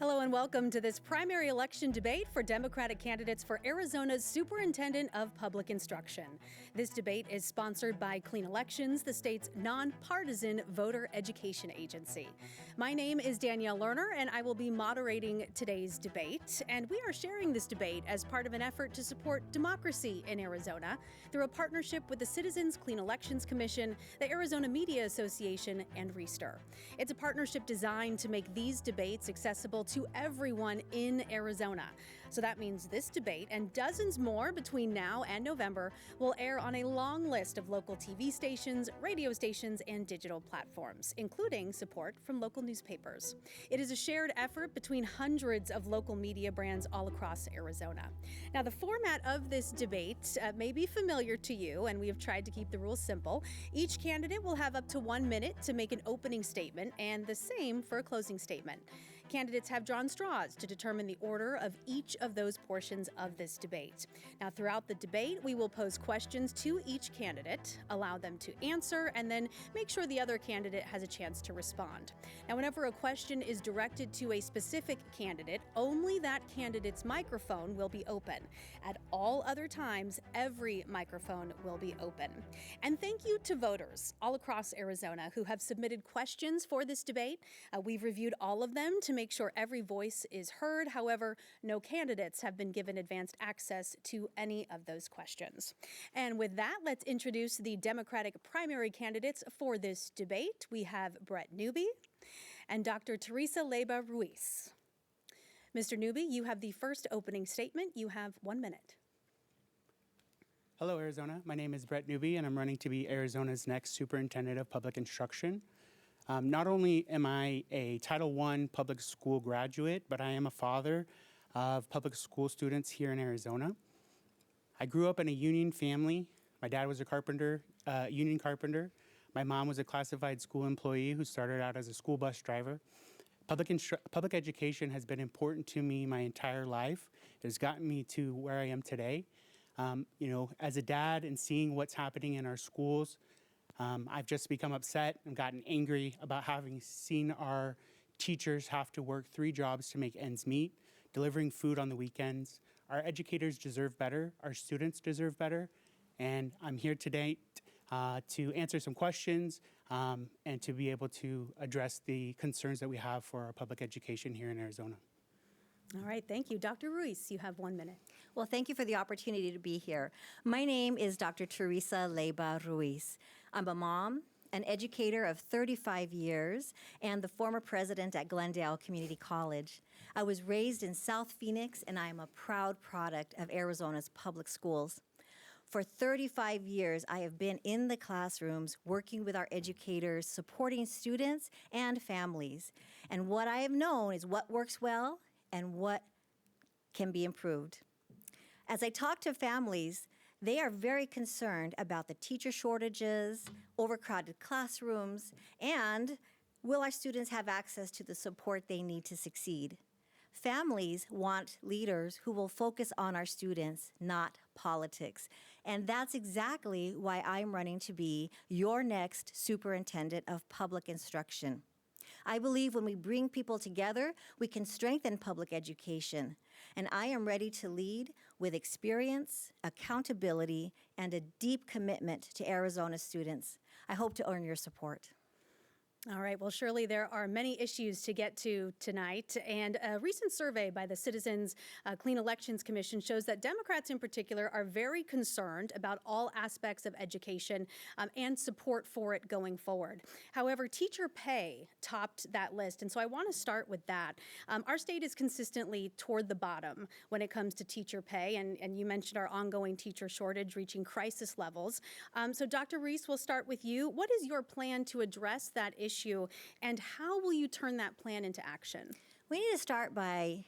Hello and welcome to this primary election debate for Democratic candidates for Arizona's Superintendent of Public Instruction. This debate is sponsored by Clean Elections, the state's nonpartisan voter education agency. My name is Danielle Lerner, and I will be moderating today's debate. And we are sharing this debate as part of an effort to support democracy in Arizona through a partnership with the Citizens Clean Elections Commission, the Arizona Media Association, and Reister. It's a partnership designed to make these debates accessible to everyone in Arizona. So that means this debate and dozens more between now and November will air on a long list of local TV stations, radio stations, and digital platforms, including support from local newspapers. It is a shared effort between hundreds of local media brands all across Arizona. Now, the format of this debate may be familiar to you, and we have tried to keep the rules simple. Each candidate will have up to 1 minute to make an opening statement, and the same for a closing statement. Candidates have drawn straws to determine the order of each of those portions of this debate. Now, throughout the debate, we will pose questions to each candidate, allow them to answer, and then make sure the other candidate has a chance to respond. Now, whenever a question is directed to a specific candidate, only that candidate's microphone will be open. At all other times, every microphone will be open. And thank you to voters all across Arizona who have submitted questions for this debate. We've reviewed all of them to make sure every voice is heard. However, no candidates have been given advanced access to any of those questions. And with that, let's introduce the Democratic primary candidates for this debate. We have Brett Newby and Dr. Teresa Leyba Ruiz. Mr. Newby, you have the first opening statement. You have 1 minute. Hello, Arizona. My name is Brett Newby, and I'm running to be Arizona's next Superintendent of Public Instruction. Not only am I a Title I public school graduate, but I am a father of public school students here in Arizona. I grew up in a union family. My dad was a carpenter, union carpenter. My mom was a classified school employee who started out as a school bus driver. Public education has been important to me my entire life. It has gotten me to where I am today. As a dad and seeing what's happening in our schools, I've just become upset and gotten angry about having seen our teachers have to work 3 jobs to make ends meet, delivering food on the weekends. Our educators deserve better. Our students deserve better. And I'm here today to answer some questions and to be able to address the concerns that we have for our public education here in Arizona. All right, thank you. Dr. Ruiz, you have 1 minute. Well, thank you for the opportunity to be here. My name is Dr. Teresa Leyba Ruiz. I'm a mom, an educator of 35 years, and the former president at Glendale Community College. I was raised in South Phoenix, and I am a proud product of Arizona's public schools. For 35 years, I have been in the classrooms working with our educators, supporting students and families. And what I have known is what works well and what can be improved. As I talk to families, they are very concerned about the teacher shortages, overcrowded classrooms, and will our students have access to the support they need to succeed? Families want leaders who will focus on our students, not politics. And that's exactly why I'm running to be your next Superintendent of Public Instruction. I believe when we bring people together, we can strengthen public education. And I am ready to lead with experience, accountability, and a deep commitment to Arizona students. I hope to earn your support. All right. Well, surely there are many issues to get to tonight. And a recent survey by the Citizens Clean Elections Commission shows that Democrats in particular are very concerned about all aspects of education and support for it going forward. However, teacher pay topped that list. And so I want to start with that. Our state is consistently toward the bottom when it comes to teacher pay. And you mentioned our ongoing teacher shortage reaching crisis levels. So Dr. Ruiz, we'll start with you. What is your plan to address that issue? And how will you turn that plan into action? We need to start by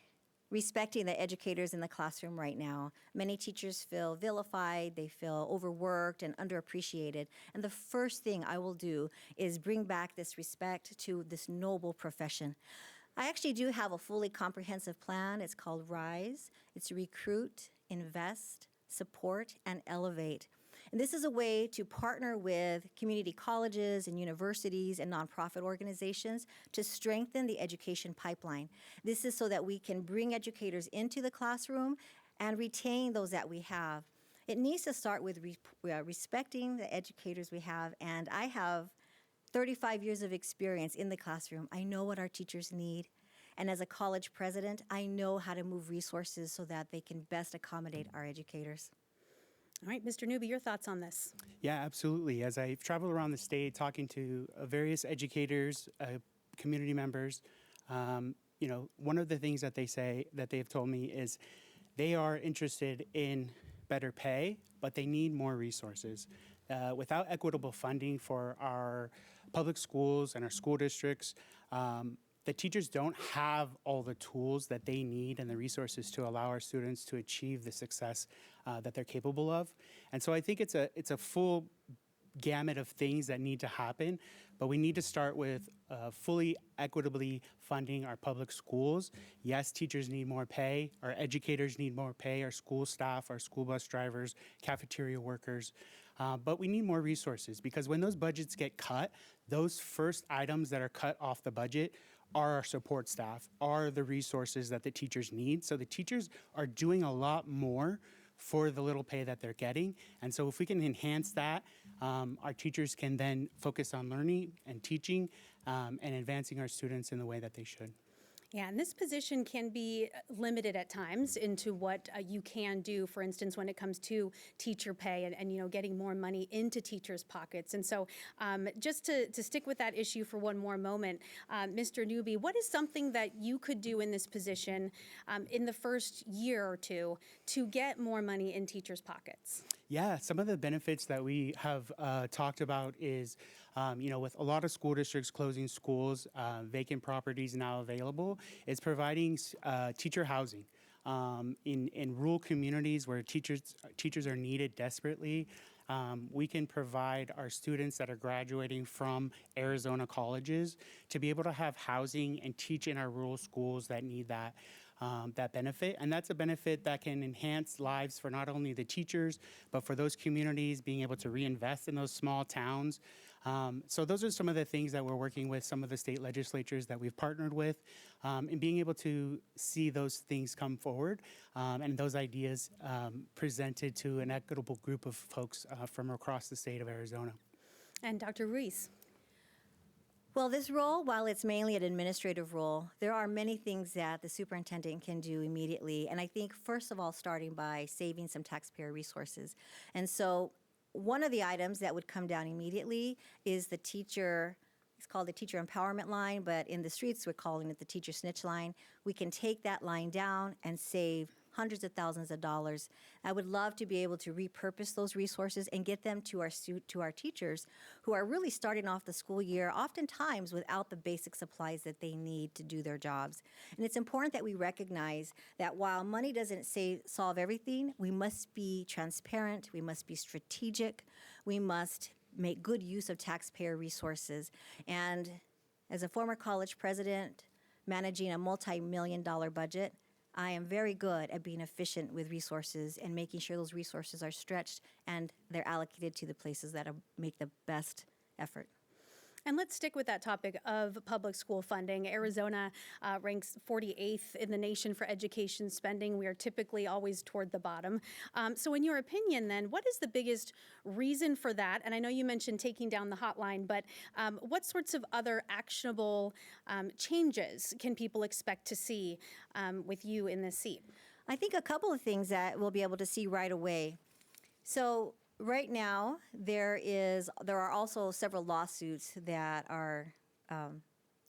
respecting the educators in the classroom right now. Many teachers feel vilified, they feel overworked and underappreciated. And the first thing I will do is bring back this respect to this noble profession. I actually do have a fully comprehensive plan. It's called RISE. It's recruit, invest, support, and elevate. And this is a way to partner with community colleges and universities and nonprofit organizations to strengthen the education pipeline. This is so that we can bring educators into the classroom and retain those that we have. It needs to start with respecting the educators we have, and I have 35 years of experience in the classroom. I know what our teachers need, and as a college president, I know how to move resources so that they can best accommodate our educators. All right, Mr. Newby, your thoughts on this? Yeah, absolutely. As I've traveled around the state talking to various educators, community members, one of the things that they say that they've told me is they are interested in better pay, but they need more resources. Without equitable funding for our public schools and our school districts, the teachers don't have all the tools that they need and the resources to allow our students to achieve the success that they're capable of. And so I think it's a full gamut of things that need to happen, but we need to start with fully equitably funding our public schools. Yes, teachers need more pay, our educators need more pay, our school staff, our school bus drivers, cafeteria workers, but we need more resources, because when those budgets get cut, those first items that are cut off the budget are our support staff, are the resources that the teachers need. So the teachers are doing a lot more for the little pay that they're getting. And so if we can enhance that, our teachers can then focus on learning and teaching and advancing our students in the way that they should. Yeah, and this position can be limited at times into what you can do, for instance, when it comes to teacher pay and getting more money into teachers' pockets. And so just to stick with that issue for one more moment, Mr. Newby, what is something that you could do in this position in the first year or two to get more money in teachers' pockets? Yeah, some of the benefits that we have talked about is, with a lot of school districts closing schools, vacant properties now available, is providing teacher housing in rural communities where teachers are needed desperately. We can provide our students that are graduating from Arizona colleges to be able to have housing and teach in our rural schools that need that benefit. And that's a benefit that can enhance lives for not only the teachers, but for those communities being able to reinvest in those small towns. So those are some of the things that we're working with some of the state legislatures that we've partnered with, and being able to see those things come forward and those ideas presented to an equitable group of folks from across the state of Arizona. And Dr. Ruiz. Well, this role, while it's mainly an administrative role, there are many things that the superintendent can do immediately. And I think, first of all, starting by saving some taxpayer resources. And so one of the items that would come down immediately is the teacher, it's called the teacher empowerment line, but in the streets, we're calling it the teacher snitch line. We can take that line down and save hundreds of thousands of dollars. I would love to be able to repurpose those resources and get them to our teachers who are really starting off the school year, oftentimes without the basic supplies that they need to do their jobs. And it's important that we recognize that while money doesn't solve everything, we must be transparent, we must be strategic, we must make good use of taxpayer resources. And as a former college president managing a multi-million-dollar budget, I am very good at being efficient with resources and making sure those resources are stretched and they're allocated to the places that make the best effort. And let's stick with that topic of public school funding. Arizona ranks 48th in the nation for education spending. We are typically always toward the bottom. So in your opinion, then, what is the biggest reason for that? And I know you mentioned taking down the hotline, but what sorts of other actionable changes can people expect to see with you in this seat? I think a couple of things that we'll be able to see right away. So right now, there are also several lawsuits that are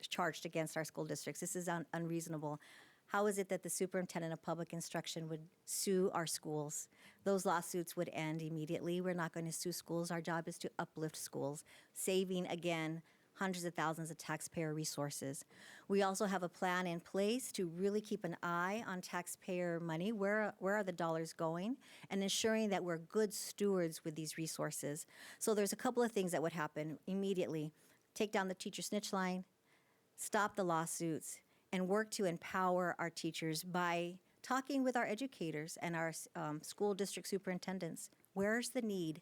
charged against our school districts. This is unreasonable. How is it that the superintendent of public instruction would sue our schools? Those lawsuits would end immediately. We're not going to sue schools. Our job is to uplift schools, saving, again, hundreds of thousands of taxpayer resources. We also have a plan in place to really keep an eye on taxpayer money. Where are the dollars going? And ensuring that we're good stewards with these resources. So there's a couple of things that would happen immediately. Take down the teacher snitch line, stop the lawsuits, and work to empower our teachers by talking with our educators and our school district superintendents. Where's the need?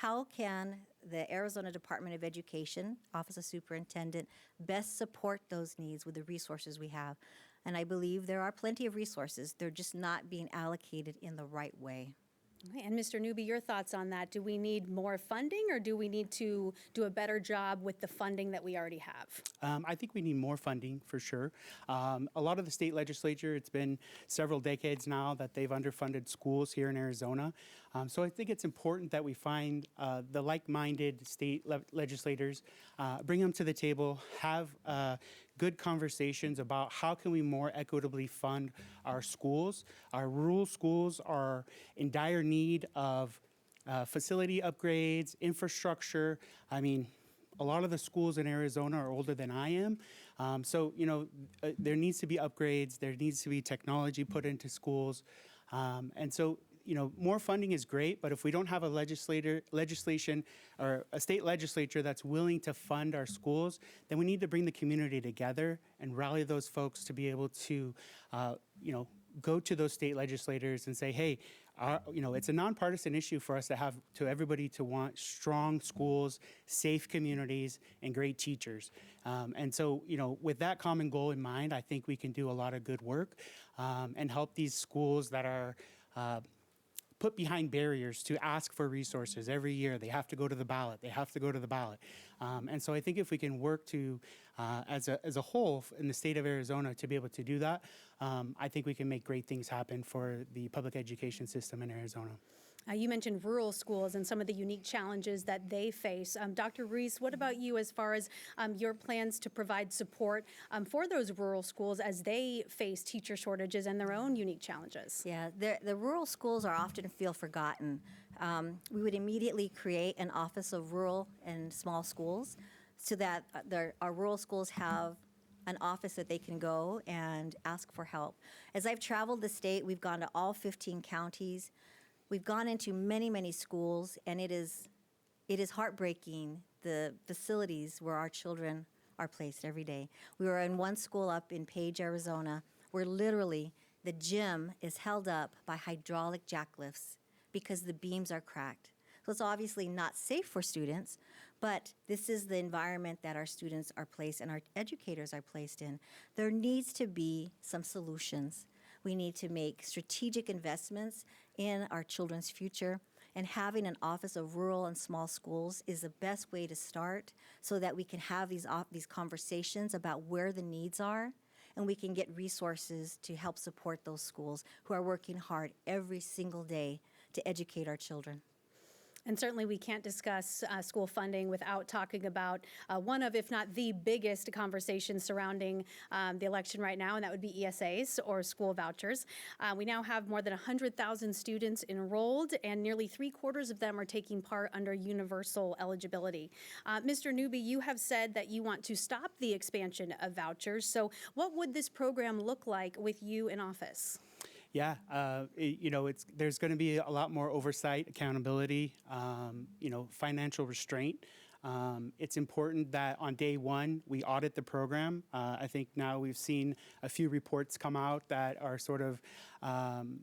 how can the Arizona Department of Education, Office of Superintendent, best support those needs with the resources we have? And I believe there are plenty of resources. They're just not being allocated in the right way. Okay, and Mr. Newby, your thoughts on that? Do we need more funding, or do we need to do a better job with the funding that we already have? I think we need more funding for sure. A lot of the state legislature, it's been several decades now that they've underfunded schools here in Arizona. So I think it's important that we find the like-minded state legislators, bring them to the table, have good conversations about how can we more equitably fund our schools. Our rural schools are in dire need of facility upgrades, infrastructure. I mean, a lot of the schools in Arizona are older than I am. So, there needs to be upgrades. There needs to be technology put into schools. And so, more funding is great, but if we don't have a legislation or a state legislature that's willing to fund our schools, then we need to bring the community together and rally those folks to be able to, go to those state legislators and say, hey, it's a nonpartisan issue for us to have to everybody to want strong schools, safe communities, and great teachers. And so, with that common goal in mind, I think we can do a lot of good work and help these schools that are put behind barriers to ask for resources every year. They have to go to the ballot. They have to go to the ballot. And so I think if we can work to, as a whole in the state of Arizona to be able to do that, I think we can make great things happen for the public education system in Arizona. You mentioned rural schools and some of the unique challenges that they face. Dr. Ruiz, what about you as far as your plans to provide support for those rural schools as they face teacher shortages and their own unique challenges? Yeah, the rural schools are often feel forgotten. We would immediately create an Office of Rural and Small Schools so that our rural schools have an office that they can go and ask for help. As I've traveled the state, we've gone to all 15 counties. We've gone into many, many schools, and it is heartbreaking, the facilities where our children are placed every day. We were in one school up in Page, Arizona, where literally the gym is held up by hydraulic jack lifts because the beams are cracked. So it's obviously not safe for students, but this is the environment that our students are placed and our educators are placed in. There needs to be some solutions. We need to make strategic investments in our children's future, and having an Office of Rural and Small Schools is the best way to start so that we can have these conversations about where the needs are, and we can get resources to help support those schools who are working hard every single day to educate our children. And certainly we can't discuss school funding without talking about one of, if not the biggest conversations surrounding the election right now, and that would be ESAs, or school vouchers. We now have more than 100,000 students enrolled, and nearly 3/4 of them are taking part under universal eligibility. Mr. Newby, you have said that you want to stop the expansion of vouchers. So what would this program look like with you in office? Yeah, there's going to be a lot more oversight, accountability, financial restraint. It's important that on day one we audit the program. I think now we've seen a few reports come out that are sort of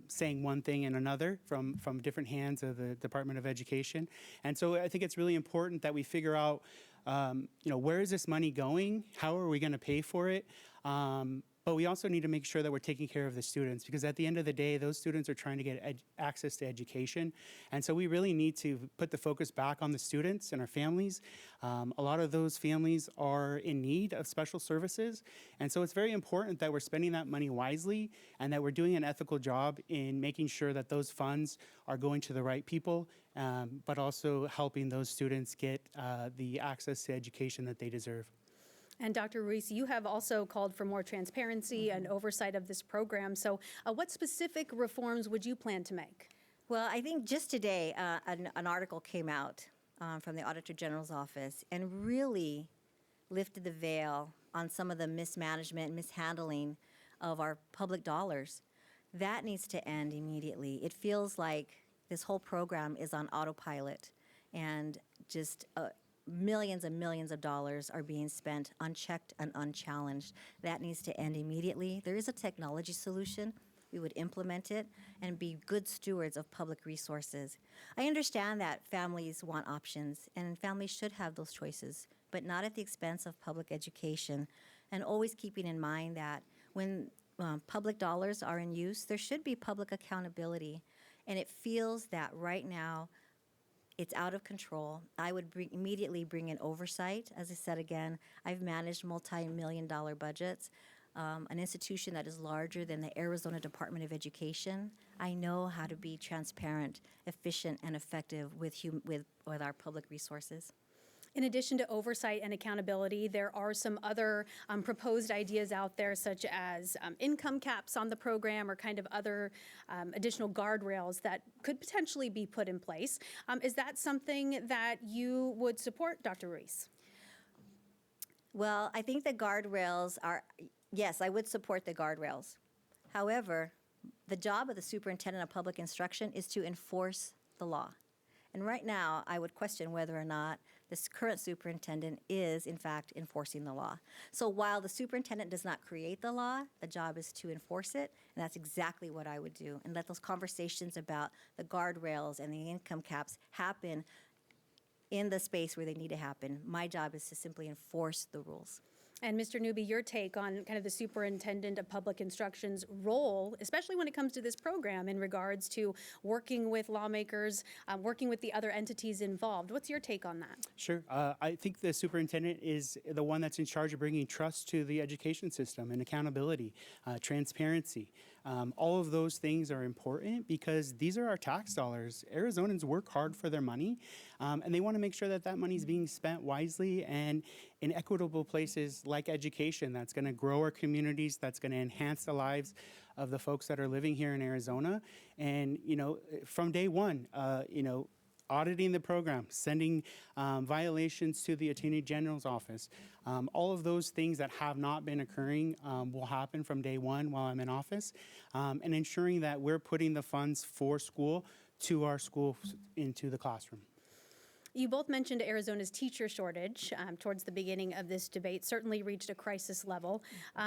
saying one thing and another from different hands of the Department of Education. And so I think it's really important that we figure out, where is this money going? How are we going to pay for it? But we also need to make sure that we're taking care of the students, because at the end of the day, those students are trying to get access to education. And so we really need to put the focus back on the students and our families. A lot of those families are in need of special services. And so it's very important that we're spending that money wisely and that we're doing an ethical job in making sure that those funds are going to the right people, but also helping those students get the access to education that they deserve. And Dr. Ruiz, you have also called for more transparency and oversight of this program. So what specific reforms would you plan to make? Well, I think just today an article came out from the Auditor General's office and really lifted the veil on some of the mismanagement, mishandling of our public dollars. That needs to end immediately. It feels like this whole program is on autopilot, and just millions and millions of dollars are being spent unchecked and unchallenged. That needs to end immediately. There is a technology solution. we would implement it, and be good stewards of public resources. I understand that families want options, and families should have those choices, but not at the expense of public education, and always keeping in mind that when public dollars are in use, there should be public accountability. And it feels that right now, it's out of control. I would immediately bring in oversight. As I said again, I've managed multi-million-dollar budgets. An institution that is larger than the Arizona Department of Education. I know how to be transparent, efficient, and effective with our public resources. In addition to oversight and accountability, there are some other proposed ideas out there, such as income caps on the program or kind of other additional guardrails that could potentially be put in place. Is that something that you would support, Dr. Ruiz? Well, I think the guardrails are, yes, I would support the guardrails. However, the job of the superintendent of public instruction is to enforce the law. And right now, I would question whether or not this current superintendent is, in fact, enforcing the law. So while the superintendent does not create the law, the job is to enforce it, and that's exactly what I would do, and let those conversations about the guardrails and the income caps happen in the space where they need to happen. My job is to simply enforce the rules. And Mr. Newby, your take on kind of the superintendent of public instruction's role, especially when it comes to this program in regards to working with lawmakers, working with the other entities involved. What's your take on that? Sure. I think the superintendent is the one that's in charge of bringing trust to the education system and accountability, transparency. All of those things are important because these are our tax dollars. Arizonans work hard for their money, and they want to make sure that that money is being spent wisely and in equitable places like education that's going to grow our communities, that's going to enhance the lives of the folks that are living here in Arizona. And, from day one, auditing the program, sending violations to the Attorney General's office. All of those things that have not been occurring will happen from day one while I'm in office, and ensuring that we're putting the funds for school to our schools into the classroom. You both mentioned Arizona's teacher shortage towards the beginning of this debate, certainly reached a crisis level.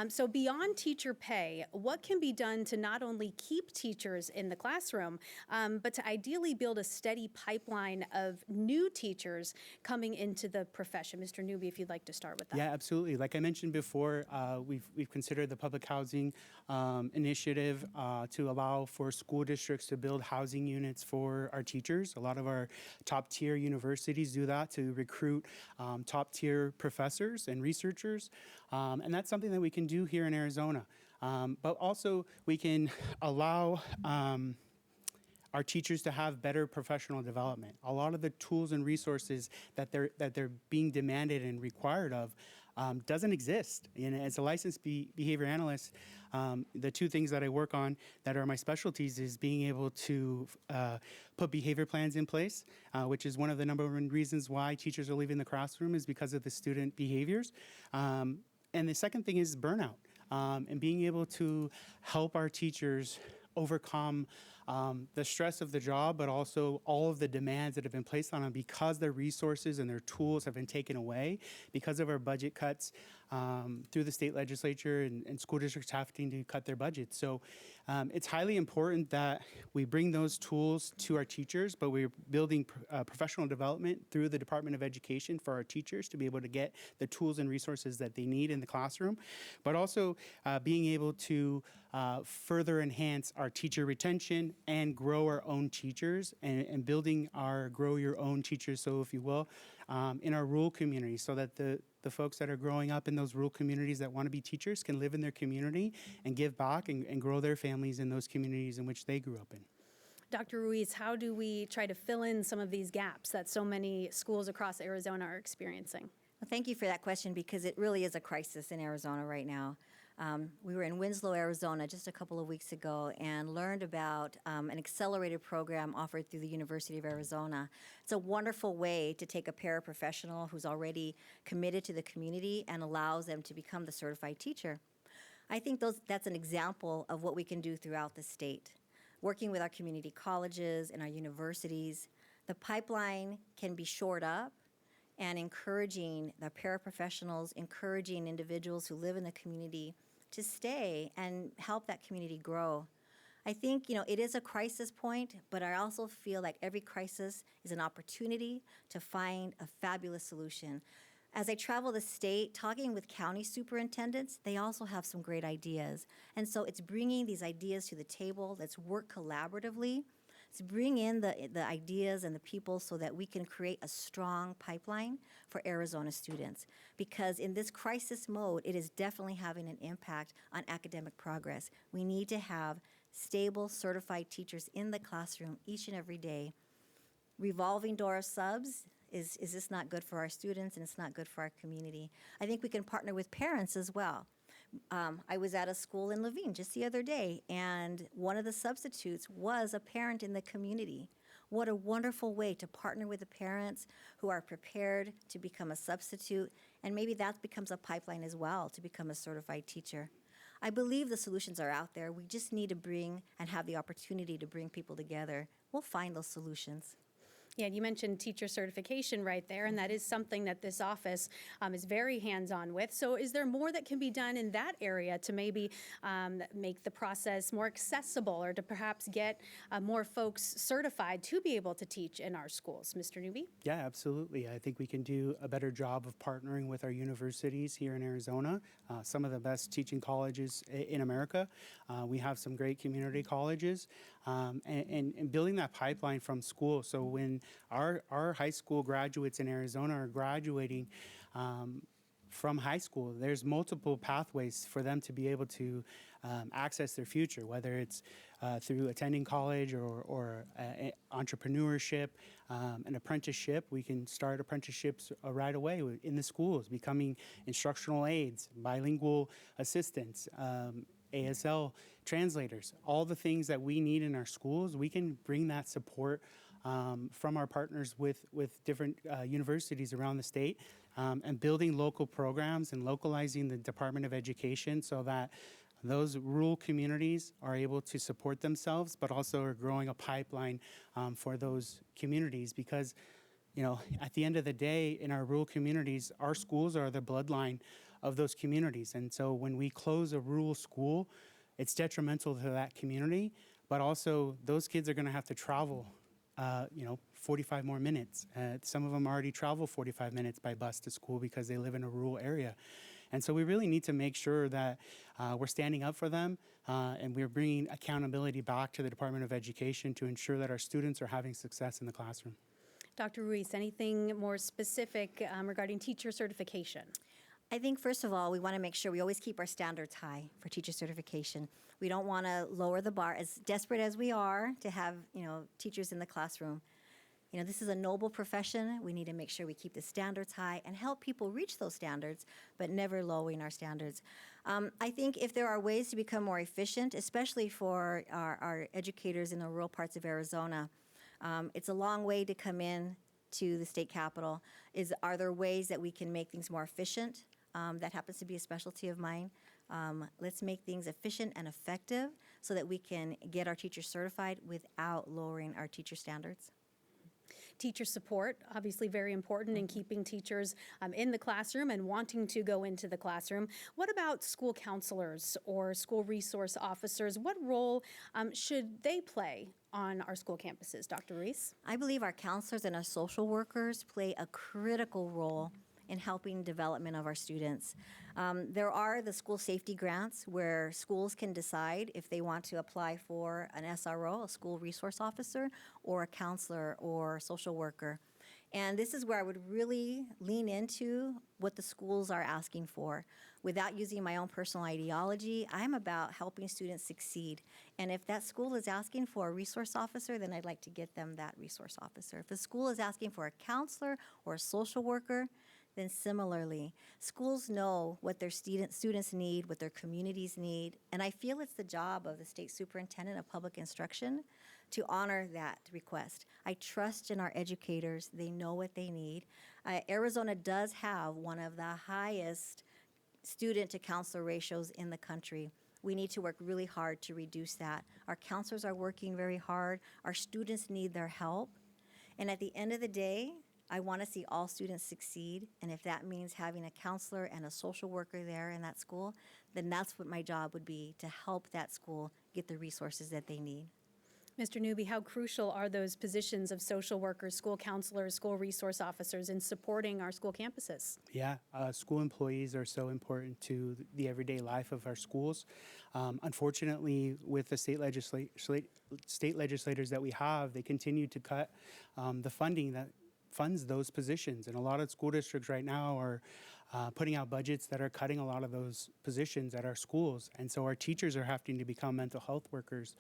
So beyond teacher pay, what can be done to not only keep teachers in the classroom, but to ideally build a steady pipeline of new teachers coming into the profession? Mr. Newby, if you'd like to start with that. Yeah, absolutely. Like I mentioned before, we've considered the public housing initiative to allow for school districts to build housing units for our teachers. A lot of our top tier universities do that to recruit top tier professors and researchers. And that's something that we can do here in Arizona. But also we can allow our teachers to have better professional development. A lot of the tools and resources that they're being demanded and required of doesn't exist. And as a licensed behavior analyst, the two things that I work on that are my specialties is being able to put behavior plans in place, which is one of the number one reasons why teachers are leaving the classroom is because of the student behaviors. And the second thing is burnout, and being able to help our teachers overcome the stress of the job, but also all of the demands that have been placed on them because their resources and their tools have been taken away because of our budget cuts through the state legislature and school districts having to cut their budgets. So it's highly important that we bring those tools to our teachers, but we're building professional development through the Department of Education for our teachers to be able to get the tools and resources that they need in the classroom, but also being able to further enhance our teacher retention and grow our own teachers and building our grow your own teachers, so if you will, in our rural communities so that the folks that are growing up in those rural communities that want to be teachers can live in their community and give back and grow their families in those communities in which they grew up in. Dr. Ruiz, how do we try to fill in some of these gaps that so many schools across Arizona are experiencing? Well, thank you for that question because it really is a crisis in Arizona right now. We were in Winslow, Arizona just a couple of weeks ago and learned about an accelerated program offered through the University of Arizona. It's a wonderful way to take a paraprofessional who's already committed to the community and allows them to become the certified teacher. I think that's an example of what we can do throughout the state. Working with our community colleges and our universities, the pipeline can be shored up and encouraging the paraprofessionals, encouraging individuals who live in the community to stay and help that community grow. I think, it is a crisis point, but I also feel like every crisis is an opportunity to find a fabulous solution. As I travel the state, talking with county superintendents, they also have some great ideas. And so it's bringing these ideas to the table. Let's work collaboratively. Let's bring in the ideas and the people so that we can create a strong pipeline for Arizona students. Because in this crisis mode, it is definitely having an impact on academic progress. We need to have stable, certified teachers in the classroom each and every day. Revolving door of subs is this not good for our students, and it's not good for our community. I think we can partner with parents as well. I was at a school in Laveen just the other day, and one of the substitutes was a parent in the community. What a wonderful way to partner with the parents who are prepared to become a substitute, and maybe that becomes a pipeline as well to become a certified teacher. I believe the solutions are out there. We just need to bring and have the opportunity to bring people together. We'll find those solutions. Yeah, you mentioned teacher certification right there, and that is something that this office is very hands-on with. So is there more that can be done in that area to maybe make the process more accessible, or to perhaps get more folks certified to be able to teach in our schools? Mr. Newby? Yeah, absolutely. I think we can do a better job of partnering with our universities here in Arizona, some of the best teaching colleges in America. We have some great community colleges, and building that pipeline from school. So when our high school graduates in Arizona are graduating from high school, there's multiple pathways for them to be able to access their future, whether it's through attending college or entrepreneurship, an apprenticeship. We can start apprenticeships right away in the schools, becoming instructional aides, bilingual assistants, ASL translators, all the things that we need in our schools. We can bring that support from our partners with different universities around the state, and building local programs and localizing the Department of Education so that those rural communities are able to support themselves, but also are growing a pipeline for those communities. Because, at the end of the day, in our rural communities, our schools are the bloodline of those communities. And so when we close a rural school, it's detrimental to that community, but also those kids are going to have to travel 45 more minutes. Some of them already travel 45 minutes by bus to school because they live in a rural area. And so we really need to make sure that we're standing up for them, and we're bringing accountability back to the Department of Education to ensure that our students are having success in the classroom. Dr. Ruiz, anything more specific regarding teacher certification? I think, first of all, we want to make sure we always keep our standards high for teacher certification. We don't want to lower the bar. As desperate as we are to have, teachers in the classroom, this is a noble profession. We need to make sure we keep the standards high and help people reach those standards, but never lowering our standards. I think if there are ways to become more efficient, especially for our educators in the rural parts of Arizona, it's a long way to come in to the state capitol. Are there ways that we can make things more efficient? That happens to be a specialty of mine. Let's make things efficient and effective so that we can get our teachers certified without lowering our teacher standards. Teacher support, obviously very important in keeping teachers in the classroom and wanting to go into the classroom. What about school counselors or school resource officers? What role should they play on our school campuses, Dr. Ruiz? I believe our counselors and our social workers play a critical role in helping development of our students. There are the school safety grants where schools can decide if they want to apply for an SRO, a school resource officer, or a counselor or social worker. And this is where I would really lean into what the schools are asking for. Without using my own personal ideology, I'm about helping students succeed. And if that school is asking for a resource officer, then I'd like to get them that resource officer. If the school is asking for a counselor or a social worker, then similarly, schools know what their students need, what their communities need, and I feel it's the job of the State Superintendent of Public Instruction to honor that request. I trust in our educators. They know what they need. Arizona does have one of the highest student-to-counselor ratios in the country. We need to work really hard to reduce that. Our counselors are working very hard. Our students need their help. And at the end of the day, I want to see all students succeed, and if that means having a counselor and a social worker there in that school, then that's what my job would be, to help that school get the resources that they need. Mr. Newby, how crucial are those positions of social workers, school counselors, school resource officers in supporting our school campuses? Yeah, school employees are so important to the everyday life of our schools. Unfortunately, with the state legislators that we have, they continue to cut the funding that funds those positions. And a lot of school districts right now are putting out budgets that are cutting a lot of those positions at our schools. And so our teachers are having to become mental health workers,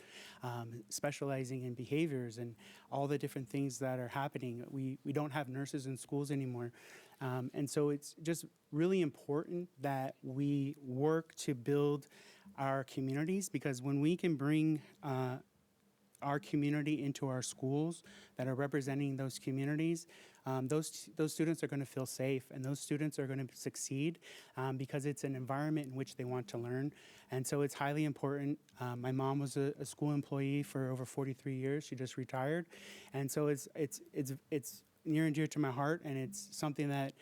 specializing in behaviors and all the different things that are happening. We don't have nurses in schools anymore. And so it's just really important that we work to build our communities, because when we can bring our community into our schools that are representing those communities, those students are going to feel safe, and those students are going to succeed because it's an environment in which they want to learn. And so it's highly important. My mom was a school employee for over 43 years. She just retired. And so it's near and dear to my heart, and it's something that,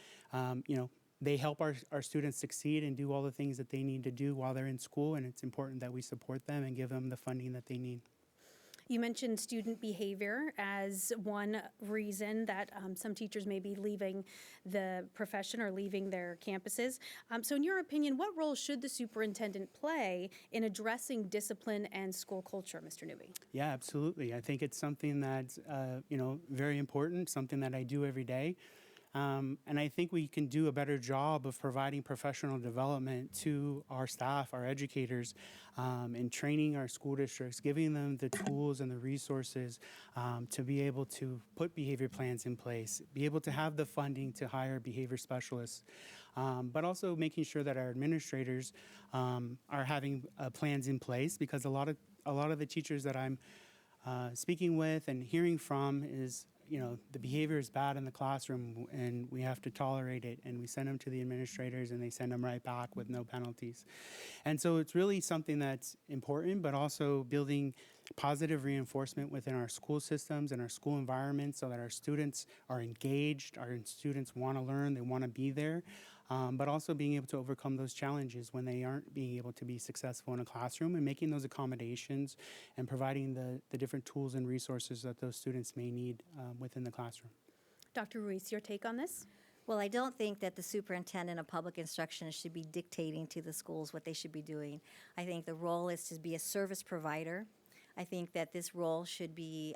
they help our students succeed and do all the things that they need to do while they're in school, and it's important that we support them and give them the funding that they need. You mentioned student behavior as one reason that some teachers may be leaving the profession or leaving their campuses. So in your opinion, what role should the superintendent play in addressing discipline and school culture, Mr. Newby? Yeah, absolutely. I think it's something that's, very important, something that I do every day. And I think we can do a better job of providing professional development to our staff, our educators, and training our school districts, giving them the tools and the resources to be able to put behavior plans in place, be able to have the funding to hire behavior specialists, but also making sure that our administrators are having plans in place, because a lot of the teachers that I'm speaking with and hearing from is, the behavior is bad in the classroom and we have to tolerate it, and we send them to the administrators and they send them right back with no penalties. And so it's really something that's important, but also building positive reinforcement within our school systems and our school environments so that our students are engaged, our students want to learn, they want to be there. But also being able to overcome those challenges when they aren't being able to be successful in a classroom, and making those accommodations and providing the different tools and resources that those students may need within the classroom. Dr. Ruiz, your take on this? Well, I don't think that the superintendent of public instruction should be dictating to the schools what they should be doing. I think the role is to be a service provider. I think that this role should be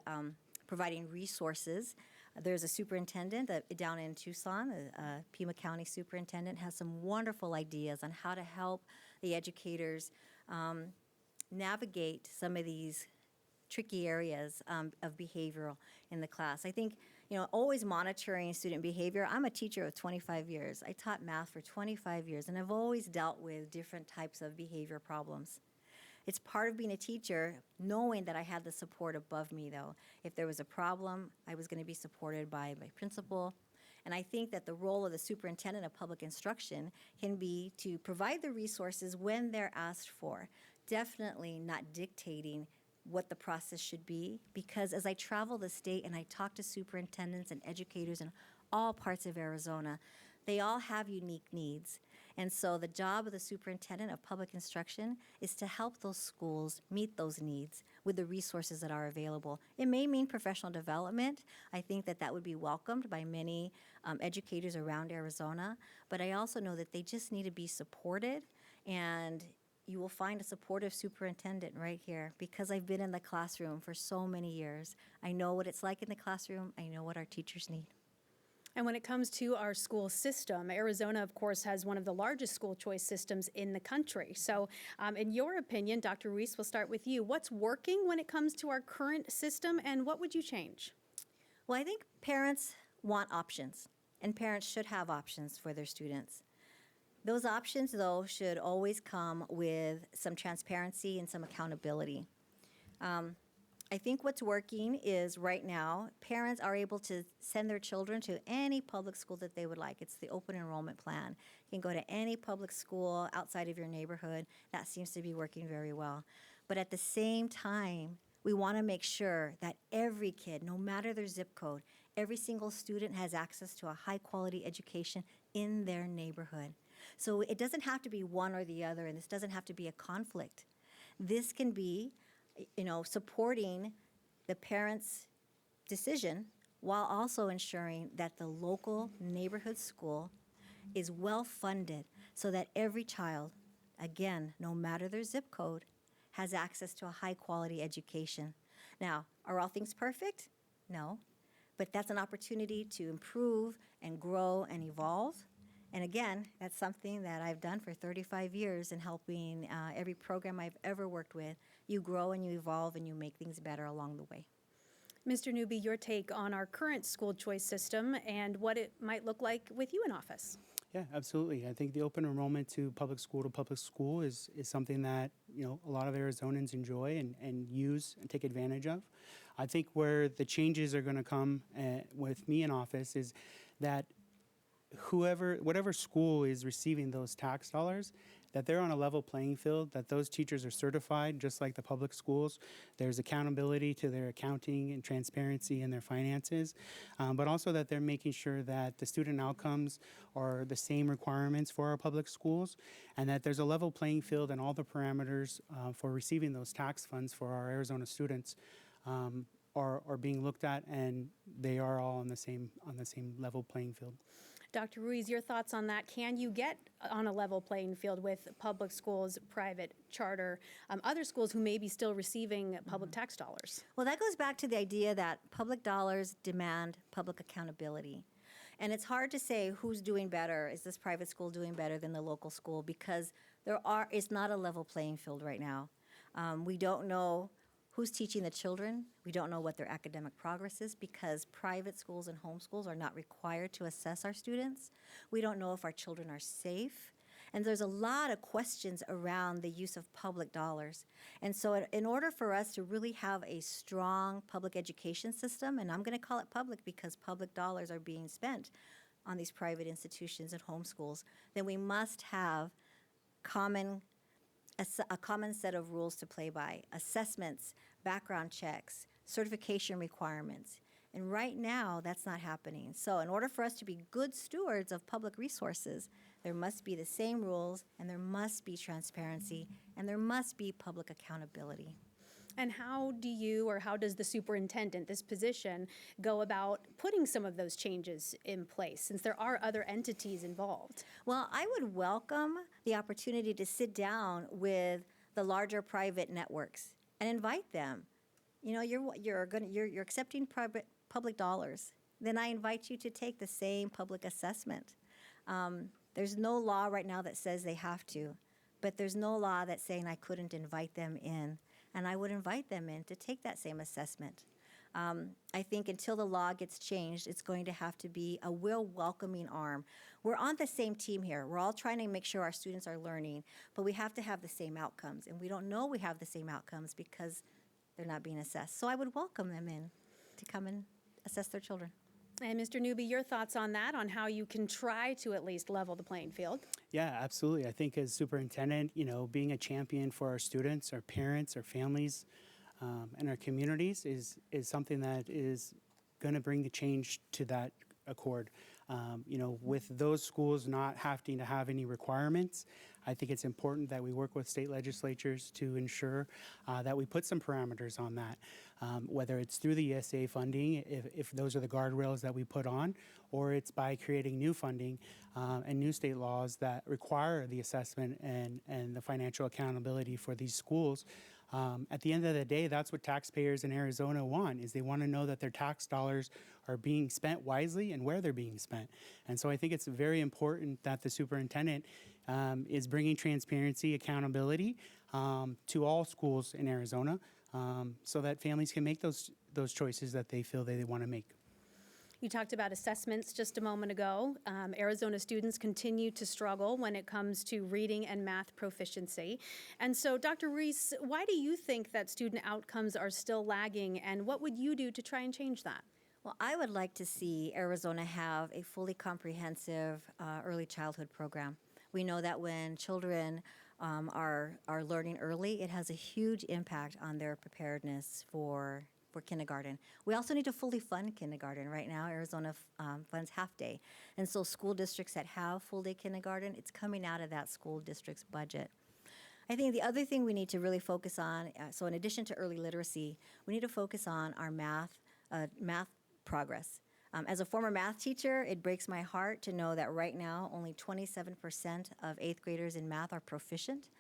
providing resources. There's a superintendent down in Tucson, Pima County superintendent, has some wonderful ideas on how to help the educators navigate some of these tricky areas of behavioral in the class. I think, always monitoring student behavior. I'm a teacher of 25 years. I taught math for 25 years, and I've always dealt with different types of behavior problems. It's part of being a teacher, knowing that I had the support above me, though. If there was a problem, I was going to be supported by my principal. And I think that the role of the superintendent of public instruction can be to provide the resources when they're asked for, definitely not dictating what the process should be, because as I travel the state and I talk to superintendents and educators in all parts of Arizona, they all have unique needs. And so the job of the superintendent of public instruction is to help those schools meet those needs with the resources that are available. It may mean professional development. I think that would be welcomed by many educators around Arizona. But I also know that they just need to be supported, and you will find a supportive superintendent right here, because I've been in the classroom for so many years. I know what it's like in the classroom. I know what our teachers need. And when it comes to our school system, Arizona, of course, has one of the largest school choice systems in the country. So in your opinion, Dr. Ruiz, we'll start with you. What's working when it comes to our current system, and what would you change? Well, I think parents want options, and parents should have options for their students. Those options, though, should always come with some transparency and some accountability. I think what's working is right now, parents are able to send their children to any public school that they would like. It's the open enrollment plan. You can go to any public school outside of your neighborhood. That seems to be working very well. But at the same time, we want to make sure that every kid, no matter their zip code, Every single student has access to a high-quality education in their neighborhood. So it doesn't have to be one or the other, and this doesn't have to be a conflict. This can be, supporting the parents' decision while also ensuring that the local neighborhood school is well-funded so that every child, again, no matter their zip code, has access to a high-quality education. Now, are all things perfect? No. But that's an opportunity to improve and grow and evolve. And again, that's something that I've done for 35 years in helping every program I've ever worked with. You grow and you evolve and you make things better along the way. Mr. Newby, your take on our current school choice system and what it might look like with you in office. Yeah, absolutely. I think the open enrollment to public school is something that, a lot of Arizonans enjoy and use and take advantage of. I think where the changes are going to come with me in office is that whatever school is receiving those tax dollars, that they're on a level playing field, that those teachers are certified just like the public schools. There's accountability to their accounting and transparency in their finances, but also that they're making sure that the student outcomes are the same requirements for our public schools, and that there's a level playing field and all the parameters for receiving those tax funds for our Arizona students are being looked at, and they are all on the same level playing field. Dr. Ruiz, your thoughts on that? Can you get on a level playing field with public schools, private, charter, other schools who may be still receiving public tax dollars? Well, that goes back to the idea that public dollars demand public accountability. And it's hard to say who's doing better. Is this private school doing better than the local school? Because it's not a level playing field right now. We don't know who's teaching the children. We don't know what their academic progress is because private schools and homeschools are not required to assess our students. We don't know if our children are safe. And there's a lot of questions around the use of public dollars. And so in order for us to really have a strong public education system, and I'm going to call it public because public dollars are being spent on these private institutions and homeschools, then we must have a common set of rules to play by: assessments, background checks, certification requirements. And right now, that's not happening. So in order for us to be good stewards of public resources, there must be the same rules, and there must be transparency, and there must be public accountability. And how does the superintendent, this position, go about putting some of those changes in place, since there are other entities involved? Well, I would welcome the opportunity to sit down with the larger private networks and invite them. You're accepting public dollars. Then I invite you to take the same public assessment. There's no law right now that says they have to, but there's no law that's saying I couldn't invite them in. And I would invite them in to take that same assessment. I think until the law gets changed, it's going to have to be a welcoming arm. We're on the same team here. We're all trying to make sure our students are learning, but we have to have the same outcomes. And we don't know we have the same outcomes because they're not being assessed. So I would welcome them in to come and assess their children. And Mr. Newby, your thoughts on that, on how you can try to at least level the playing field? Yeah, absolutely. I think as superintendent, being a champion for our students, our parents, our families, and our communities is something that is going to bring the change to that accord. With those schools not having to have any requirements, I think it's important that we work with state legislatures to ensure that we put some parameters on that, whether it's through the ESA funding, if those are the guardrails that we put on, or it's by creating new funding and new state laws that require the assessment and the financial accountability for these schools. At the end of the day, that's what taxpayers in Arizona want, is they want to know that their tax dollars are being spent wisely and where they're being spent. And so I think it's very important that the superintendent is bringing transparency, accountability to all schools in Arizona so that families can make those choices that they feel they want to make. You talked about assessments just a moment ago. Arizona students continue to struggle when it comes to reading and math proficiency. And so, Dr. Ruiz, why do you think that student outcomes are still lagging, and what would you do to try and change that? Well, I would like to see Arizona have a fully comprehensive early childhood program. We know that when children are learning early, it has a huge impact on their preparedness for for kindergarten. We also need to fully fund kindergarten. Right now, Arizona funds half-day. And so school districts that have full-day kindergarten, it's coming out of that school district's budget. I think the other thing we need to really focus on, so in addition to early literacy, we need to focus on our math progress. As a former math teacher, it breaks my heart to know that right now only 27% of 8th graders in math are proficient.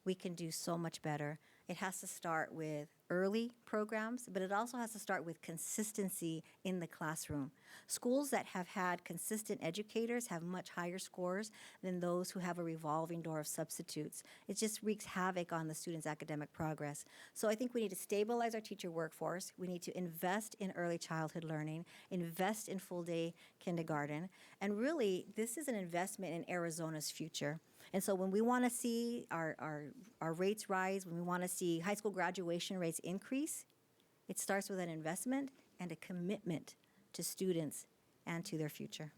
We can do so much better. It has to start with early programs, but it also has to start with consistency in the classroom. Schools that have had consistent educators have much higher scores than those who have a revolving door of substitutes. It just wreaks havoc on the students' academic progress. So I think we need to stabilize our teacher workforce. We need to invest in early childhood learning, invest in full-day kindergarten, and really, this is an investment in Arizona's future. And so when we want to see our rates rise, when we want to see high school graduation rates increase, it starts with an investment and a commitment to students and to their future.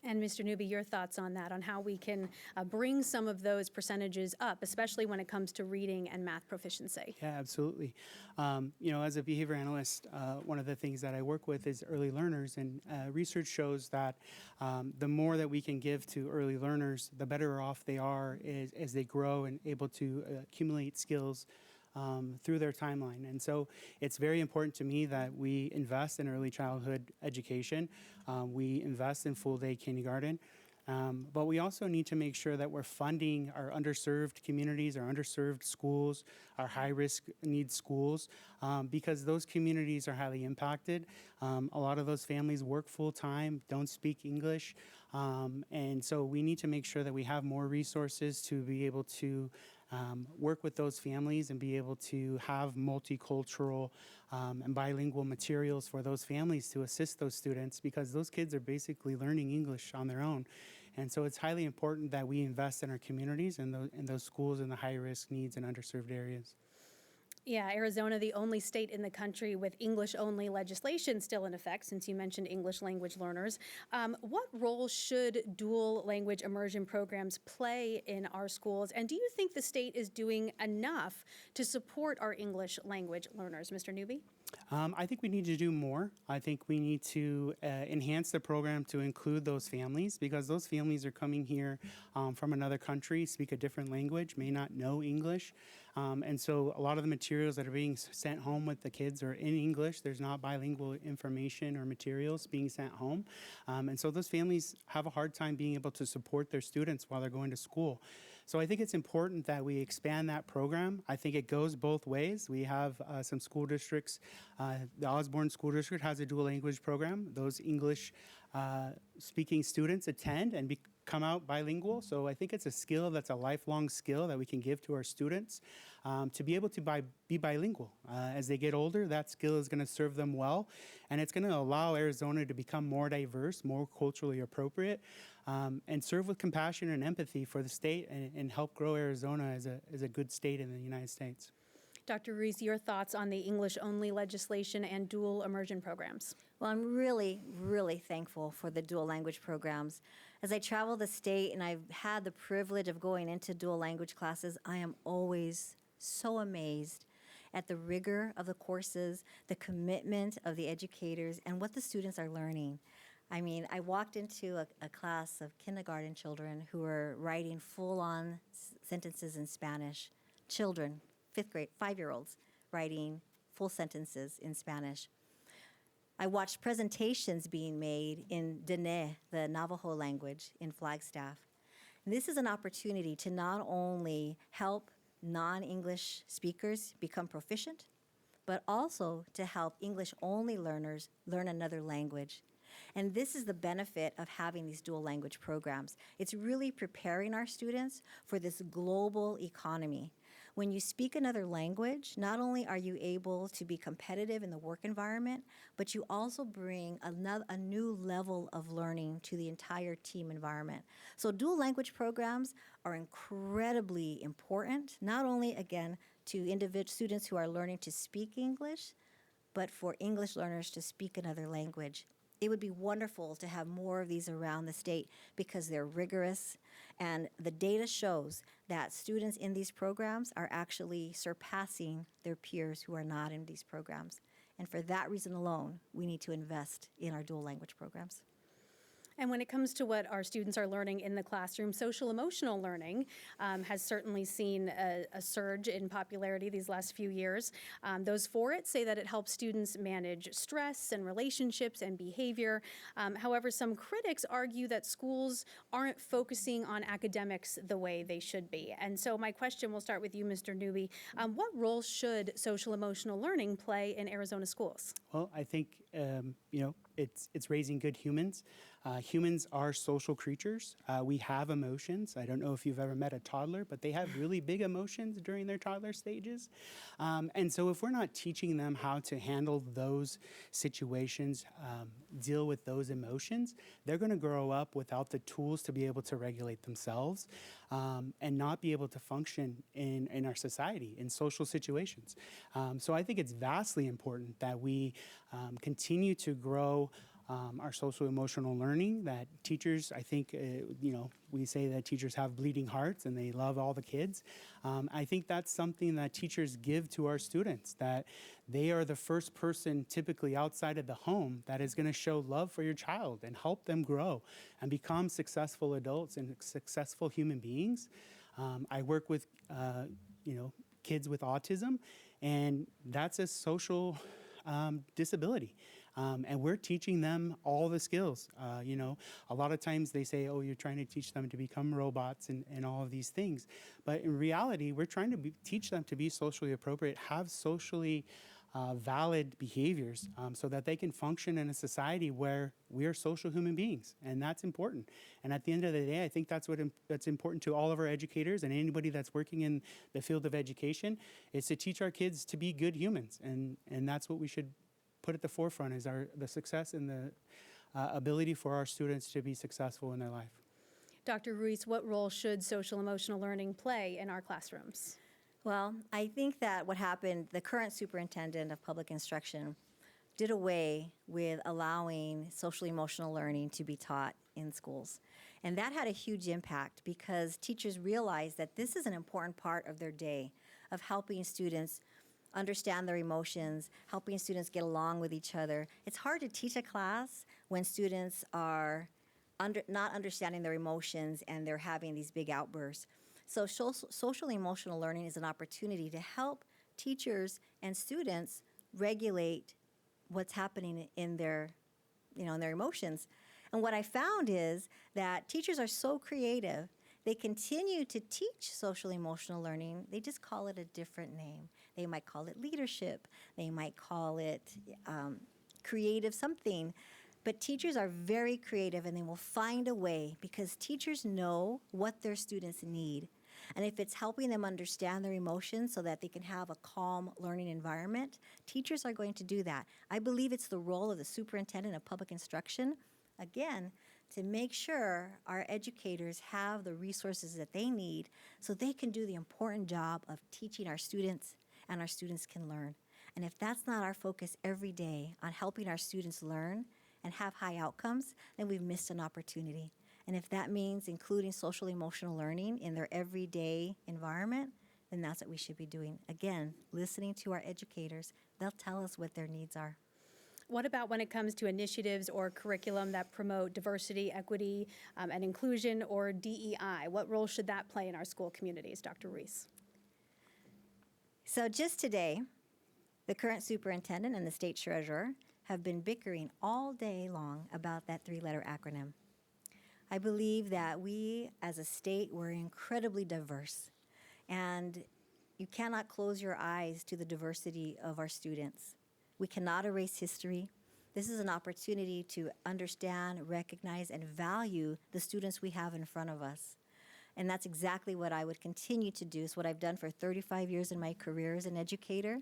And Mr. Newby, your thoughts on that, on how we can bring some of those percentages up, especially when it comes to reading and math proficiency? Yeah, absolutely. As a behavior analyst, one of the things that I work with is early learners, and research shows that the more that we can give to early learners, the better off they are as they grow and able to accumulate skills through their timeline. And so it's very important to me that we invest in early childhood education. We invest in full-day kindergarten. But we also need to make sure that we're funding our underserved communities, our underserved schools, our high-risk needs schools, because those communities are highly impacted. A lot of those families work full-time, don't speak English, and so we need to make sure that we have more resources to be able to work with those families and be able to have multicultural and bilingual materials for those families to assist those students, because those kids are basically learning English on their own. And so it's highly important that we invest in our communities and those schools in the high-risk needs and underserved areas. Yeah, Arizona, the only state in the country with English-only legislation still in effect, since you mentioned English language learners. What role should dual language immersion programs play in our schools? And do you think the state is doing enough to support our English language learners, Mr. Newby? I think we need to do more. I think we need to enhance the program to include those families, because those families are coming here from another country, speak a different language, may not know English. And so a lot of the materials that are being sent home with the kids are in English. There's not bilingual information or materials being sent home. And so those families have a hard time being able to support their students while they're going to school. So I think it's important that we expand that program. I think it goes both ways. We have some school districts. The Osborne School District has a dual language program. Those English speaking students attend and come out bilingual. So I think it's a skill that's a lifelong skill that we can give to our students to be able to be bilingual. As they get older, that skill is going to serve them well, and it's going to allow Arizona to become more diverse, more culturally appropriate, and serve with compassion and empathy for the state and help grow Arizona as a good state in the United States. Dr. Ruiz, your thoughts on the English-only legislation and dual immersion programs? Well, I'm really, really thankful for the dual language programs. As I travel the state and I've had the privilege of going into dual language classes, I am always so amazed at the rigor of the courses, the commitment of the educators, and what the students are learning. I mean, I walked into a class of kindergarten children who were writing full-on sentences in Spanish. Children, 5th grade, 5-year-olds, writing full sentences in Spanish. I watched presentations being made in Dene, the Navajo language, in Flagstaff. And this is an opportunity to not only help non-English speakers become proficient, but also to help English-only learners learn another language. And this is the benefit of having these dual language programs. It's really preparing our students for this global economy. When you speak another language, not only are you able to be competitive in the work environment, but you also bring a new level of learning to the entire team environment. So dual language programs are incredibly important, not only, again, to individual students who are learning to speak English, but for English learners to speak another language. It would be wonderful to have more of these around the state because they're rigorous, and the data shows that students in these programs are actually surpassing their peers who are not in these programs. And for that reason alone, we need to invest in our dual language programs. And when it comes to what our students are learning in the classroom, social emotional learning has certainly seen a surge in popularity these last few years. Those for it say that it helps students manage stress and relationships and behavior. However, some critics argue that schools aren't focusing on academics the way they should be. And so my question, we'll start with you, Mr. Newby. What role should social emotional learning play in Arizona schools? Well, I think, it's raising good humans. Humans are social creatures. We have emotions. I don't know if you've ever met a toddler, but they have really big emotions during their toddler stages. And so if we're not teaching them how to handle those situations, deal with those emotions, they're going to grow up without the tools to be able to regulate themselves and not be able to function in our society, in social situations. So I think it's vastly important that we continue to grow our social emotional learning, that teachers, I think, we say that teachers have bleeding hearts and they love all the kids. I think that's something that teachers give to our students, that they are the first person typically outside of the home that is going to show love for your child and help them grow and become successful adults and successful human beings. I work with, kids with autism, and that's a social disability. And we're teaching them all the skills. A lot of times they say, oh, you're trying to teach them to become robots and all of these things. But in reality, we're trying to teach them to be socially appropriate, have socially valid behaviors so that they can function in a society where we are social human beings. And that's important. And at the end of the day, I think that's important to all of our educators and anybody that's working in the field of education, is to teach our kids to be good humans. And that's what we should put at the forefront, is the success and the ability for our students to be successful in their life. Dr. Ruiz, what role should social emotional learning play in our classrooms? Well, I think that what happened, the current superintendent of public instruction did away with allowing social emotional learning to be taught in schools. And that had a huge impact because teachers realized that this is an important part of their day, of helping students understand their emotions, helping students get along with each other. It's hard to teach a class when students are not understanding their emotions and they're having these big outbursts. So social emotional learning is an opportunity to help teachers and students regulate what's happening in their emotions. And what I found is that teachers are so creative. They continue to teach social emotional learning. They just call it a different name. They might call it leadership. They might call it creative something. But teachers are very creative, and they will find a way because teachers know what their students need. And if it's helping them understand their emotions so that they can have a calm learning environment, teachers are going to do that. I believe it's the role of the superintendent of public instruction, again, to make sure our educators have the resources that they need so they can do the important job of teaching our students and our students can learn. And if that's not our focus every day on helping our students learn and have high outcomes, then we've missed an opportunity. And if that means including social emotional learning in their everyday environment, then that's what we should be doing. Again, listening to our educators, they'll tell us what their needs are. What about when it comes to initiatives or curriculum that promote diversity, equity, and inclusion, or DEI? What role should that play in our school communities, Dr. Ruiz? So just today, the current superintendent and the state treasurer have been bickering all day long about that three-letter acronym. I believe that we, as a state, we're incredibly diverse, and you cannot close your eyes to the diversity of our students. We cannot erase history. This is an opportunity to understand, recognize, and value the students we have in front of us. And that's exactly what I would continue to do. It's what I've done for 35 years in my career as an educator,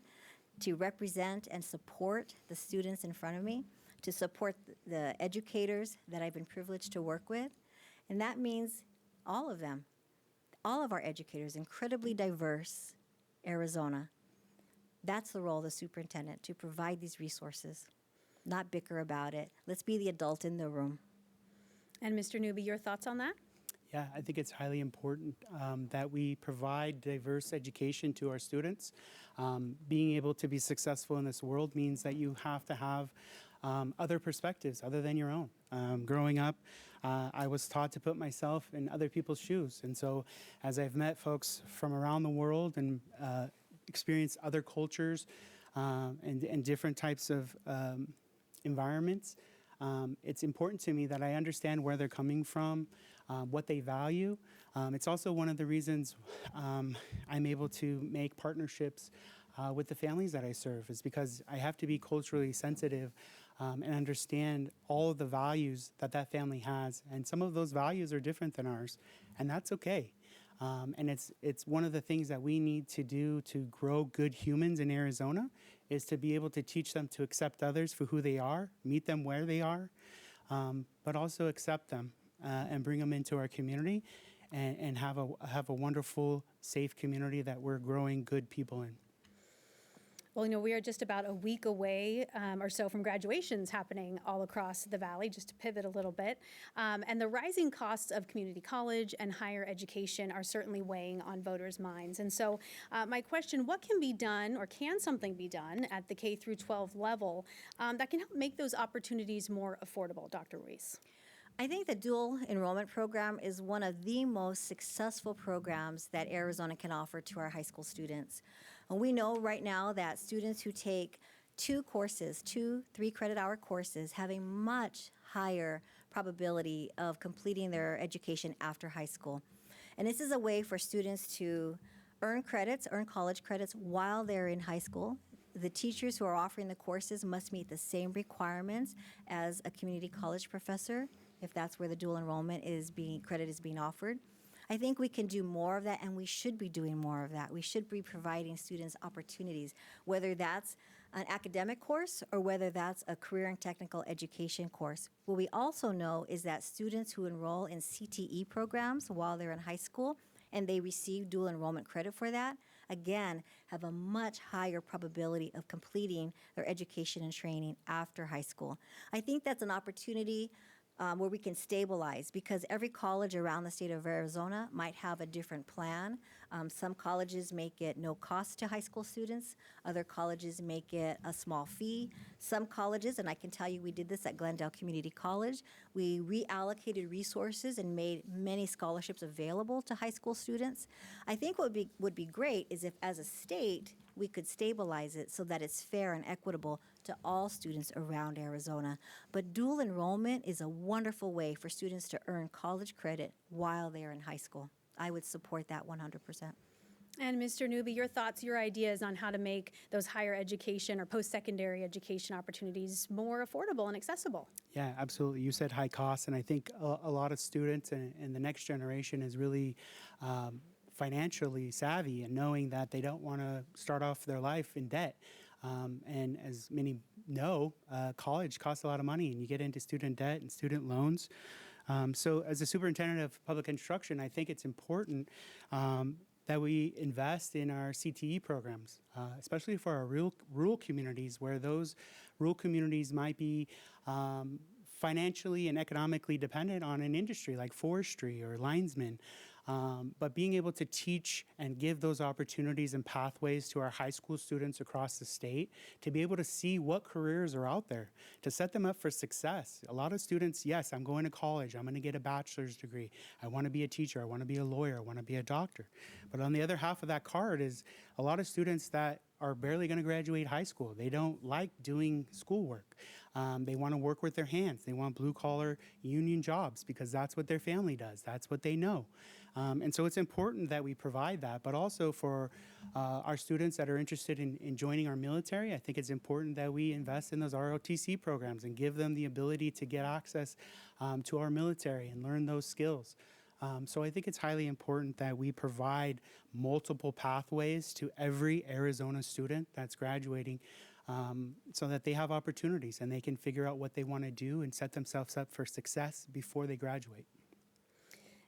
to represent and support the students in front of me, to support the educators that I've been privileged to work with. And that means all of them, all of our educators, incredibly diverse Arizona. That's the role of the superintendent, to provide these resources, not bicker about it. Let's be the adult in the room. And Mr. Newby, your thoughts on that? Yeah, I think it's highly important that we provide diverse education to our students. Being able to be successful in this world means that you have to have other perspectives other than your own. Growing up, I was taught to put myself in other people's shoes. And so as I've met folks from around the world and experienced other cultures and different types of environments, it's important to me that I understand where they're coming from, what they value. It's also one of the reasons I'm able to make partnerships with the families that I serve, is because I have to be culturally sensitive and understand all of the values that that family has. And some of those values are different than ours, and that's okay. And it's one of the things that we need to do to grow good humans in Arizona, is to be able to teach them to accept others for who they are, meet them where they are, but also accept them and bring them into our community and have a wonderful, safe community that we're growing good people in. Well, we are just about a week away or so from graduations happening all across the valley, just to pivot a little bit. And the rising costs of community college and higher education are certainly weighing on voters' minds. And so my question, what can be done, or can something be done at the K through 12 level that can help make those opportunities more affordable, Dr. Ruiz? I think the dual enrollment program is one of the most successful programs that Arizona can offer to our high school students. And we know right now that students who take two 3-credit-hour courses have a much higher probability of completing their education after high school. And this is a way for students to earn college credits while they're in high school. The teachers who are offering the courses must meet the same requirements as a community college professor, if that's where the dual enrollment credit is being offered. I think we can do more of that, and we should be doing more of that. We should be providing students opportunities, whether that's an academic course or whether that's a career and technical education course. What we also know is that students who enroll in CTE programs while they're in high school and they receive dual enrollment credit for that, again, have a much higher probability of completing their education and training after high school. I think that's an opportunity where we can stabilize, because every college around the state of Arizona might have a different plan. Some colleges make it no cost to high school students. Other colleges make it a small fee. Some colleges, and I can tell you we did this at Glendale Community College, we reallocated resources and made many scholarships available to high school students. I think what would be great is if, as a state, we could stabilize it so that it's fair and equitable to all students around Arizona. But dual enrollment is a wonderful way for students to earn college credit while they're in high school. I would support that 100%. And Mr. Newby, your thoughts, your ideas on how to make those higher education or post-secondary education opportunities more affordable and accessible? Yeah, absolutely. You said high costs, and I think a lot of students and the next generation is really financially savvy and knowing that they don't want to start off their life in debt. And as many know, college costs a lot of money, and you get into student debt and student loans. So as a superintendent of public instruction, I think it's important that we invest in our CTE programs, especially for our rural communities, where those rural communities might be financially and economically dependent on an industry like forestry or linesmen. But being able to teach and give those opportunities and pathways to our high school students across the state to be able to see what careers are out there, to set them up for success. A lot of students, yes, I'm going to college, I'm going to get a bachelor's degree, I want to be a teacher, I want to be a lawyer, I want to be a doctor. But on the other half of that card is a lot of students that are barely going to graduate high school. They don't like doing schoolwork. They want to work with their hands. They want blue-collar union jobs because that's what their family does. That's what they know. And so it's important that we provide that, but also for our students that are interested in joining our military, I think it's important that we invest in those ROTC programs and give them the ability to get access to our military and learn those skills. So I think it's highly important that we provide multiple pathways to every Arizona student that's graduating so that they have opportunities and they can figure out what they want to do and set themselves up for success before they graduate.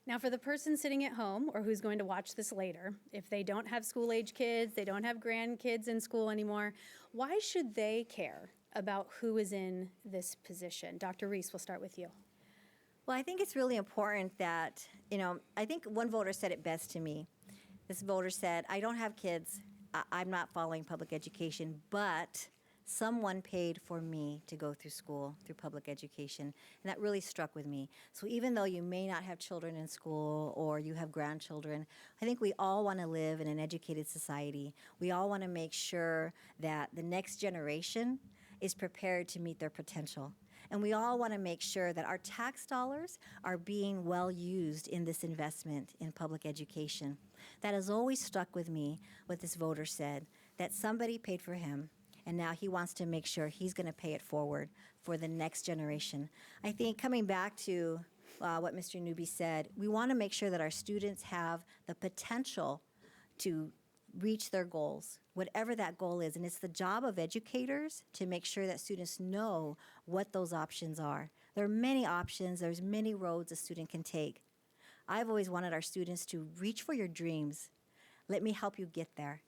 Now, for the person sitting at home or who's going to watch this later, if they don't have school-age kids, they don't have grandkids in school anymore, why should they care about who is in this position? Dr. Ruiz, we'll start with you. Well, I think it's really important that, I think one voter said it best to me. This voter said, I don't have kids, I'm not following public education, but someone paid for me to go through school, through public education. And that really struck with me. So even though you may not have children in school or you have grandchildren, I think we all want to live in an educated society. We all want to make sure that the next generation is prepared to meet their potential. And we all want to make sure that our tax dollars are being well used in this investment in public education. That has always stuck with me, what this voter said, that somebody paid for him, and now he wants to make sure he's going to pay it forward for the next generation. I think coming back to what Mr. Newby said, we want to make sure that our students have the potential to reach their goals, whatever that goal is. And it's the job of educators to make sure that students know what those options are. There are many options. There's many roads a student can take. I've always wanted our students to reach for your dreams. Let me help you get there.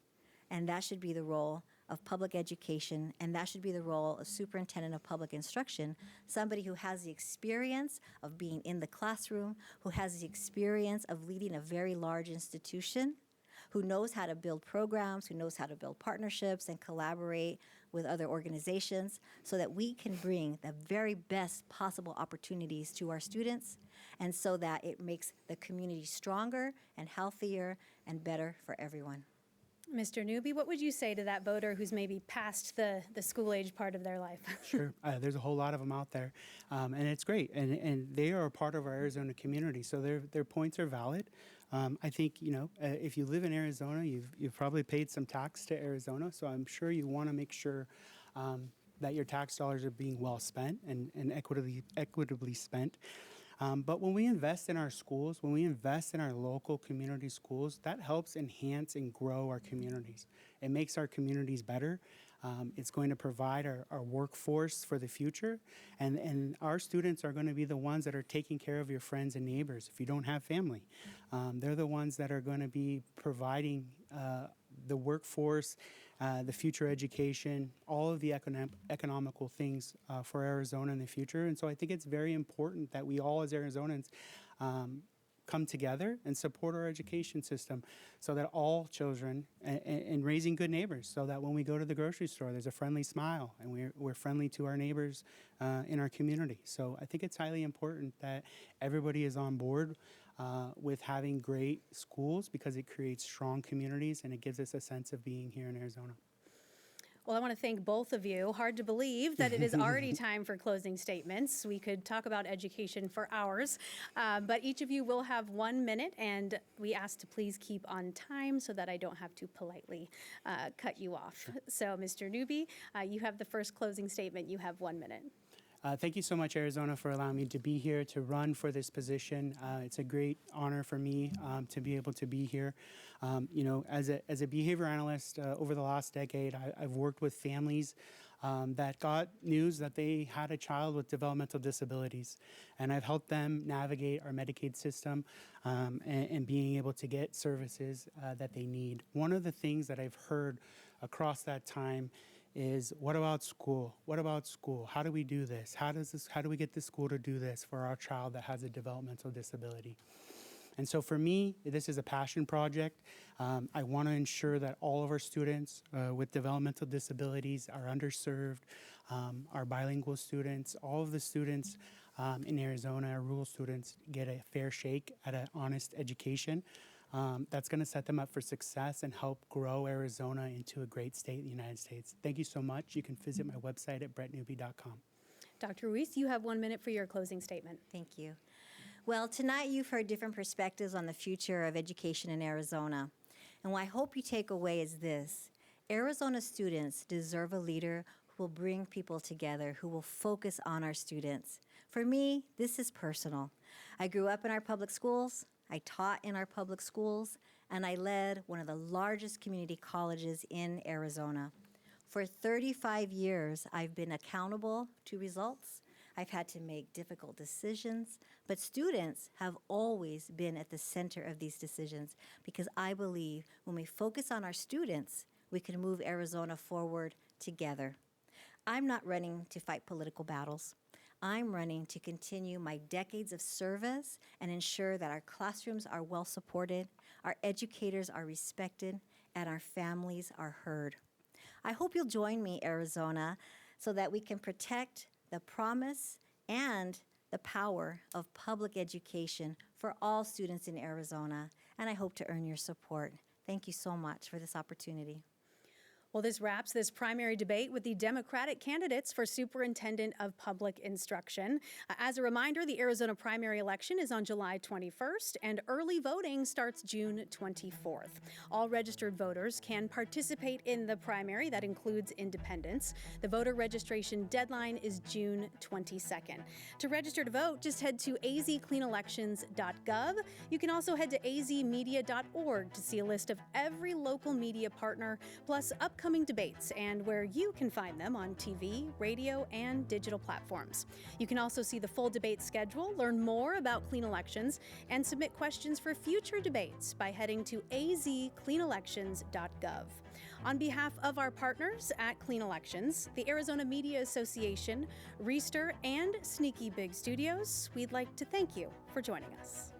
And that should be the role of public education, and that should be the role of superintendent of public instruction, somebody who has the experience of being in the classroom, who has the experience of leading a very large institution, who knows how to build programs, who knows how to build partnerships and collaborate with other organizations so that we can bring the very best possible opportunities to our students and so that it makes the community stronger and healthier and better for everyone. Mr. Newby, what would you say to that voter who's maybe past the school age part of their life? Sure. There's a whole lot of them out there, and it's great. And they are a part of our Arizona community, so their points are valid. I think, if you live in Arizona, you've probably paid some tax to Arizona, so I'm sure you want to make sure that your tax dollars are being well spent and equitably spent. But when we invest in our schools, when we invest in our local community schools, that helps enhance and grow our communities. It makes our communities better. It's going to provide our workforce for the future. And our students are going to be the ones that are taking care of your friends and neighbors if you don't have family. They're the ones that are going to be providing the workforce, the future education, all of the economical things for Arizona in the future. And so I think it's very important that we all as Arizonans come together and support our education system so that all children, and raising good neighbors, so that when we go to the grocery store, there's a friendly smile and we're friendly to our neighbors in our community. So I think it's highly important that everybody is on board with having great schools because it creates strong communities and it gives us a sense of being here in Arizona. Well, I want to thank both of you. Hard to believe that it is already time for closing statements. We could talk about education for hours, but each of you will have 1 minute, and we ask to please keep on time so that I don't have to politely cut you off. Sure. So, Mr. Newby, you have the first closing statement. You have 1 minute. Thank you so much, Arizona, for allowing me to be here, to run for this position. It's a great honor for me to be able to be here. As a behavior analyst over the last decade, I've worked with families that got news that they had a child with developmental disabilities. And I've helped them navigate our Medicaid system and being able to get services that they need. One of the things that I've heard across that time is, what about school? What about school? How do we do this? How do we get the school to do this for our child that has a developmental disability? And so for me, this is a passion project. I want to ensure that all of our students with developmental disabilities are underserved, our bilingual students, all of the students in Arizona, our rural students, get a fair shake at an honest education. That's going to set them up for success and help grow Arizona into a great state in the United States. Thank you so much. You can visit my website at brettnewby.com. Dr. Ruiz, you have 1 minute for your closing statement. Thank you. Well, tonight you've heard different perspectives on the future of education in Arizona. And what I hope you take away is this: Arizona students deserve a leader who will bring people together, who will focus on our students. For me, this is personal. I grew up in our public schools. I taught in our public schools, and I led one of the largest community colleges in Arizona. For 35 years, I've been accountable to results. I've had to make difficult decisions, but students have always been at the center of these decisions because I believe when we focus on our students, we can move Arizona forward together. I'm not running to fight political battles. I'm running to continue my decades of service and ensure that our classrooms are well supported, our educators are respected, and our families are heard. I hope you'll join me, Arizona, so that we can protect the promise and the power of public education for all students in Arizona, and I hope to earn your support. Thank you so much for this opportunity. Well, this wraps this primary debate with the Democratic candidates for Superintendent of Public Instruction. As a reminder, the Arizona primary election is on July 21st, and early voting starts June 24th. All registered voters can participate in the primary. That includes independents. The voter registration deadline is June 22nd. To register to vote, just head to azcleanelections.gov. You can also head to azmedia.org to see a list of every local media partner, plus upcoming debates and where you can find them on TV, radio, and digital platforms. You can also see the full debate schedule, learn more about clean elections, and submit questions for future debates by heading to azcleanelections.gov. On behalf of our partners at Clean Elections, the Arizona Media Association, Reister, and Sneaky Big Studios, we'd like to thank you for joining us.